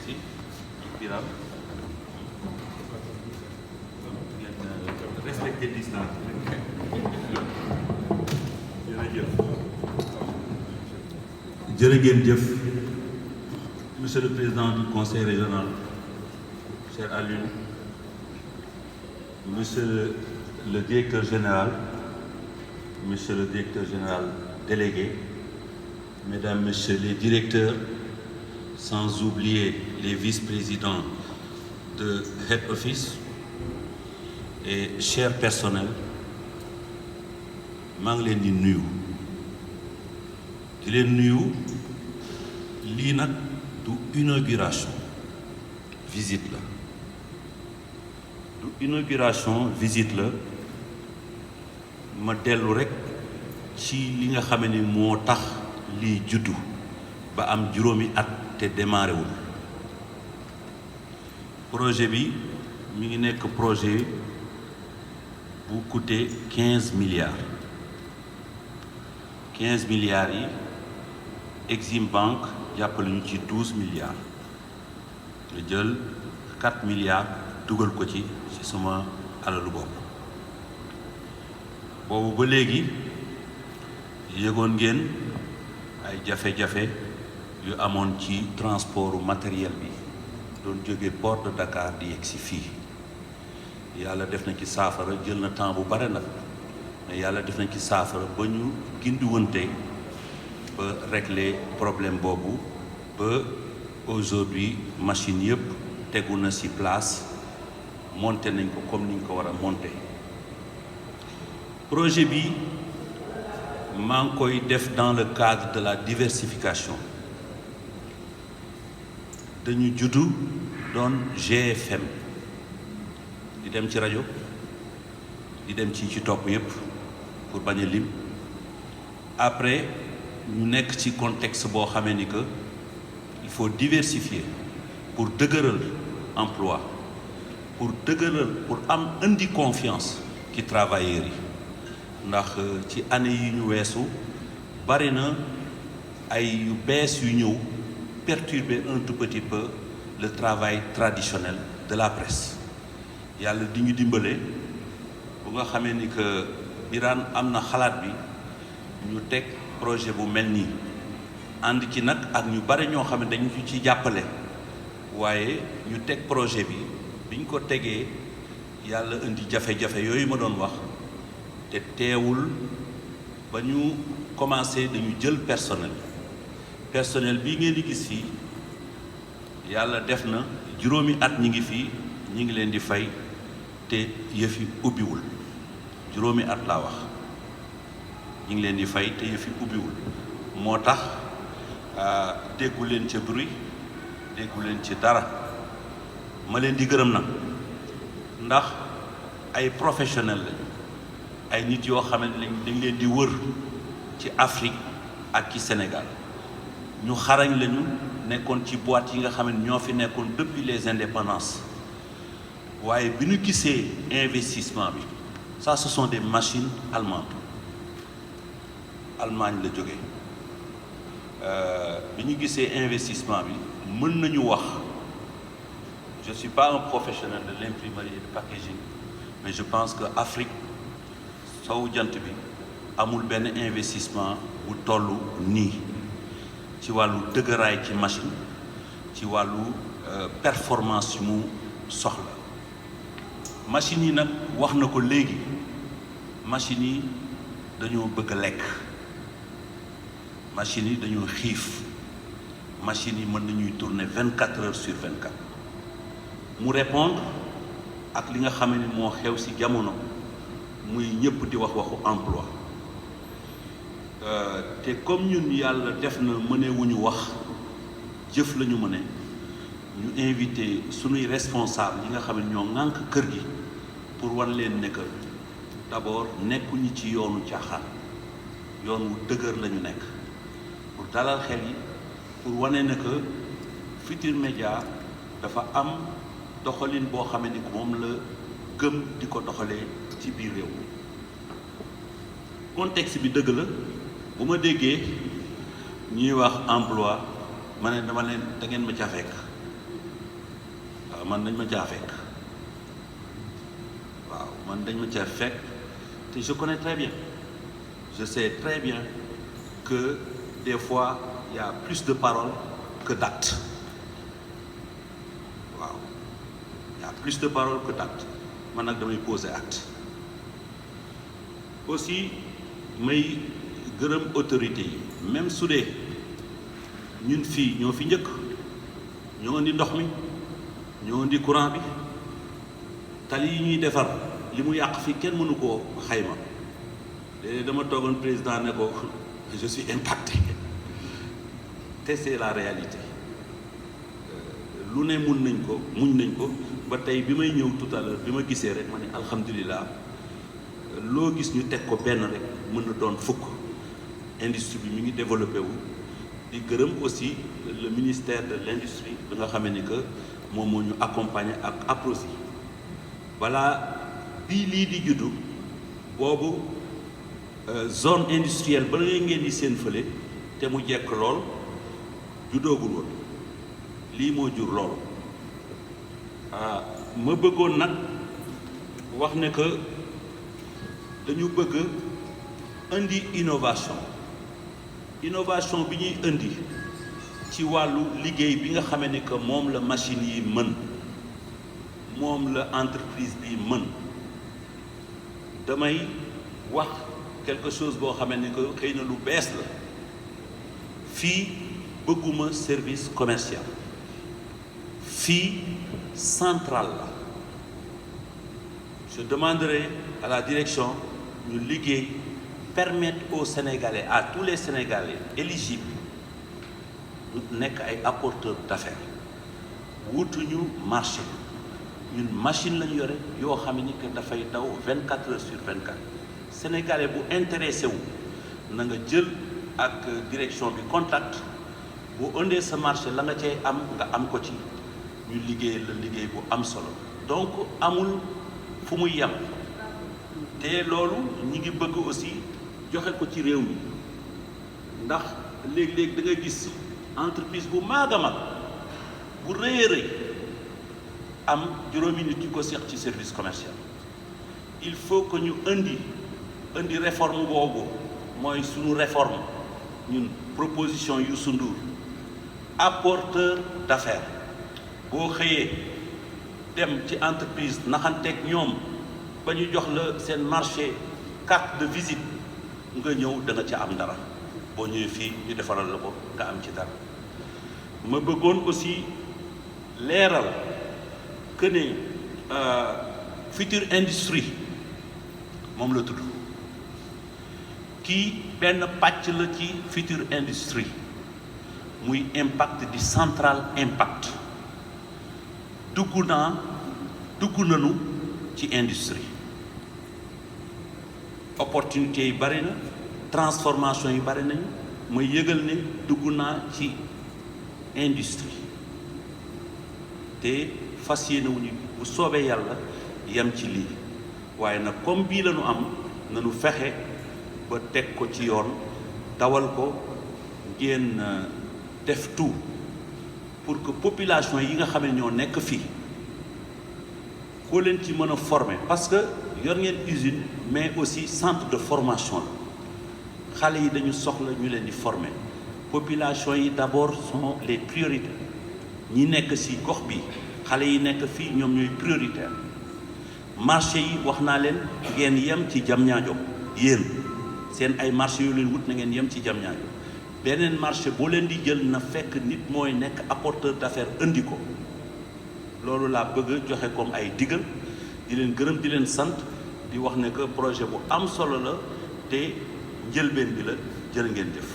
ici Biram respectez distance jërëjëf monsieur le président du conseil régional cher Alioune, monsieur le directeur général, monsieur le directeur général délégué, mesdames, messieurs les directeurs, sans oublier les vice-présidents de Head Office et cher personnel, maa ngi leen di nuyu lii nag du inauguration visite la ma dellu rekk ci li nga xam ni moo tax lii juddu ba am juróomi at te démarré wul projet bi mi ngi nekk projet bu coûté 15 milliards yi Exim Bank jàppale ñu ci 12 milliards nga jël 4 milliards dugal ko ci sama alalu bopp boobu ba léegi yëgoon ngeen ay jafe-jafe yu amoon ci transport matériel bi doon jóge port de Dakar di yegg si fii yàlla def na ci saafara jël na temps bu bare nag mais yàlla def na ci saafara ba ñu gindiwante ba régler problème boobu ba aujourd'hui machine yëpp tegu na ci place monté nañ ko comme ni ñu ko war a monté projet bi maa ngi koy def dans le cadre de la diversification dañu juddu doon GFM di dem ci rajo di dem ci topp yëpp pour bañ a lim après ñu nekk ci contexte boo xamee ni que il faut diversifier pour dëgëral emploi pour am indi confiance ci travailleurs yi ndax ci année yi ñu weesu bari na ay yu bees yu ñëw perturber un tout petit peu le travail traditionnel de la presse yàlla di ñu dimbale bu nga xamee ni que Birane am na xalaat bi ñu teg projet bu mel nii ànd ci nag ak ñu bari ñoo xam ne dañu ci jàppale waaye ñu teg projet bi biñ ko tegee yàlla indi jafe-jafe yooyu ma doon wax te teewul ba ñu commencé dañu jël personnel bii ngeen di gis fii yàlla def na juróomi at ñi ngi fii ñi ngi leen di fay te yëfi ubbiwul juróomi at laa wax ñi ngi leen di fay te yëfi ubbiwul moo tax déggu leen ca bruit déggu leen ci dara ma leen di gërëm nag ndax ay professionnel lañu ay nit yoo xam ne dañ leen di wër ci Afrique ak ci Sénégal ñu xarañ lañu nekkoon ci boîte yi nga xam ne ñoo fi nekkoon depuis les indépendances waaye bi ñu gisee investissement bi ça ce sont des machines allemandes Allemagne la jógee bi ñu gisee investissement bi mën nañu wax je suis pas un professionnel de l'imprimerie et du packaging mais je pense que Afrique sowu jant bi amul benn investissement bu toll nii ci wàllu dëgëraay ci machine ci wàllu performance yu mu soxla machines yi nag wax na ko léegi machines yi dañoo bëgg a lekk machines yi dañoo xiif machines yi mën nañuy tourner 24 heures sur 24 mu répondre ak li nga xam ne moo xew ci jamono muy ñëpp di wax waxu emploi te comme ñun yàlla def na mënewuñu wax jëf la ñu mëne ñu invité sunuy responsable yi nga xam ne ñoo ŋànk kër gi pour wan leen ne que d'abord nekkuñu ci yoonu caaxaan yoon wu dëgër la ñu nekk pour dalal xel yi pour wane ne que Futurs Médias dafa am doxalin boo xam ne moom la gëm di ko doxalee ci biir réew mi contexte bi dëgg la bu ma déggee ñuy wax emploi ma ne dama leen da ngeen ma ca fekk man dañ ma caa fekk waaw man dañ ma caa fekk te je connais très bien, je sais très bien que des fois il y a plus de paroles que d'actes. Waaw il y a plus de paroles que d'actes. Man nag damay poser acte. Aussi may gërëm autorité yi même su dee ñun fii ñoo fi njëkk ñoo indi ndox mi ñoo indi courant bi tali yi ñuy defar li mu yàq fii kenn mënu koo xayma léegi dama toogoon président ne ko je suis impacté te c'est la réalité lu ne muñ nañ ko ba tey bi may ñëw tout à l'heure bi ma gisee rek ma ne alhamdulilah loo gis ñu teg ko benn rek mën na doon fukk. Industrie bi mi ngi développé wu di gërëm aussi le ministère de l'industrie bi nga xamee ni que moom moo ñu accompagner ak APROSI voilà bii lii di juddu boobu zone industrielle ba ngeen di seen fële te mu jekk lool juddoogul woon lii moo jur lool ma bëggoon nag wax ne que dañu bëgg indi innovation bi ñuy indi ci wàllu liggéey bi nga xamee ni que moom la machine yi mën moom la entreprise bi mën damay wax quelque chose boo xamee ni que xëy na lu bees la fii bëgguma service commercial fii centrale la je demanderai à la direction ñu liggéey permettre aux Sénégalais, à tous les Sénégalais éligibles nekk ay apporteurs d'affaires wutuñu marché ñun machine lañu yore yoo xam ni que dafay daw 24 heures sur 24 Sénégalais bu intéressé wu na nga jël ak direction bi contact bu indee sa marché la nga cay am nga am ko ci ñu liggéey la liggéey bu am solo donc amul fu muy yem te loolu ñi ngi bëgg aussi joxe ko ci réew mi ndax léeg-léeg da nga gis entreprise bu mag a mag bu rëy a rëy am juróomi nit yu ko seq ci service commercial il faut que ñu indi réforme boobu mooy sunu réforme ñun proposition Youssou Ndour apporteur d'affaires boo xëyee dem ci entreprise naxanteeg ñoom ba ñu jox la seen marché carte de visite nga ñëw da nga ca am dara boo ñëwee fii ñu defaral la ko nga am ci dara ma bëggoon aussi leeral que ne future industrie moom la tudd kii benn pàcc la ci future industrie muy impact di central impact dugg nañu ci industrie opportunité yi bari na transformation yi bari nañu ma yëgal ne dugg naa ci industrie te fas yéene wuñu bu soobee yàlla yem ci lii waaye nag comme bii la ñu am nañu fexe ba teg ko ci yoon dawal ko ngeen def tout pour que population yi nga xam ne ñoo nekk fii koo leen ci mën a former parce que yor ngeen usine mais aussi centre de formation la xale yi dañu soxla ñu leen di former population yi d'abord sont les priorités ñi nekk ci gox bi xale yi nekk fii ñoom ñooy prioritaire marché yi wax naa leen ngeen yem ci Diamniadio yéen seen ay marché yoo leen wut na ngeen yem ci Diamniadio beneen marché boo leen di jël na fekk nit mooy nekk apporteur d'affaires indi ko loolu laa bëgg joxe comme ay digal di leen gërëm di leen sant di wax ne que projet bu am solo la te njëlbeen bi la jërë ngeen jëf